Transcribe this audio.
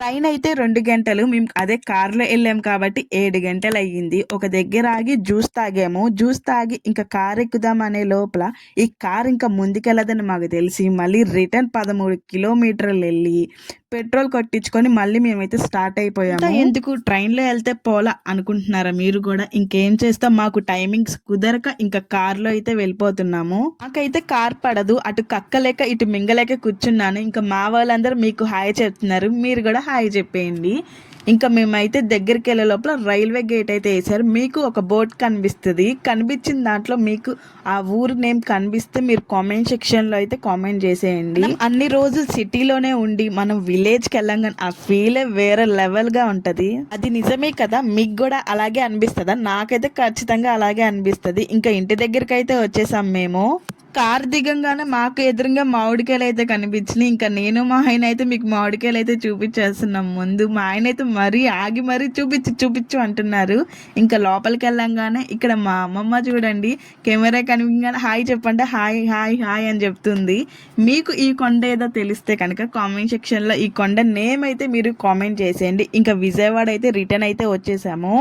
Train అయితే 2 గంటలు. మేము అదే కార్‌లో ఎళ్ళాం కాబట్టి 7 గంటలయ్యింది. ఒక దగ్గర ఆగి జ్యూస్ తాగాము. జ్యూస్ తాగి ఇంకా కార్ ఎక్కుదాం అనే లోపల ఈ కార్ ఇంకా ముందుకెళ్ళదని మాకు తెలిసి మళ్ళీ రిటర్న్ 13 కిలోమీటర్లెళ్ళి పెట్రోల్ కొట్టించుకొని మళ్ళీ మేమైతే స్టార్ట్ అయిపోయాము. ఇంకా ఎందుకు ట్రైన్‌లో ఎళ్తే పోలా అనుకుంటున్నారా మీరు గూడా? ఇంకేం చేస్తాం, మాకు టైమింగ్స్ కుదరక ఇంకా కార్‌లో అయితే వెళ్ళిపోతున్నాము. నాకైతే కార్ పడదు. అటు కక్కలేక ఇటు మింగలేక కూర్చున్నాను. ఇంకా మా వాళ్ళందరూ మీకు హాయ్ చెప్తున్నారు. మీరు కూడా హాయ్ చెప్పేయండి. ఇంకా మేమైతే దగ్గరికి లోపల రైల్వే గేట్ అయితే వేసారు. మీకు ఒక బోర్డ్ కనిపిస్తుంది. కనిపించిన దాంట్లో మీకు ఆ ఊరు నేమ్ కనిపిస్తే మీరు కామెంట్ సెక్షన్లో అయితే కామెంట్ చేసేయండి. అన్ని రోజులు సిటీలోనే ఉండి మనం విలేజ్కి వెళ్ళంగానే ఆ ఫీలే వేరే లెవెల్గా ఉంటుంది. అది నిజమే కదా, మీకు కూడా అలాగే అనిపిస్తుందా? నాకైతే ఖచ్చితంగా అలాగే అనిపిస్తుంది. ఇంకా ఇంటి దగ్గరికి అయితే వచ్చేసాం మేము. కార్ దిగంగానే మాకు ఎదురుగా మామిడికాయలు అయితే కనిపించినాయి. ఇంకా నేను మా ఆయన అయితే మీకు మామిడికాయలు అయితే చూపించేస్తున్నాం ముందు. మా ఆయన అయితే మరీ ఆగి మరీ చూపించు చూపించు అంటున్నారు. ఇంకా లోపలికి వెళ్ళంగానే ఇక్కడ మా అమ్మమ్మ చూడండి, కెమెరా కనిపించగానే హాయ్ చెప్పంటే హాయ్ హాయ్ హాయ్ అని చెప్తుంది. మీకు ఈ కొండ ఏదో తెలిస్తే కనుక కామెంట్ సెక్షన్లో ఈ కొండ నేమ్ అయితే మీరు కామెంట్ చేసేయండి. ఇంకా విజయవాడ అయితే రిటర్న్ అయితే వచ్చేసాము.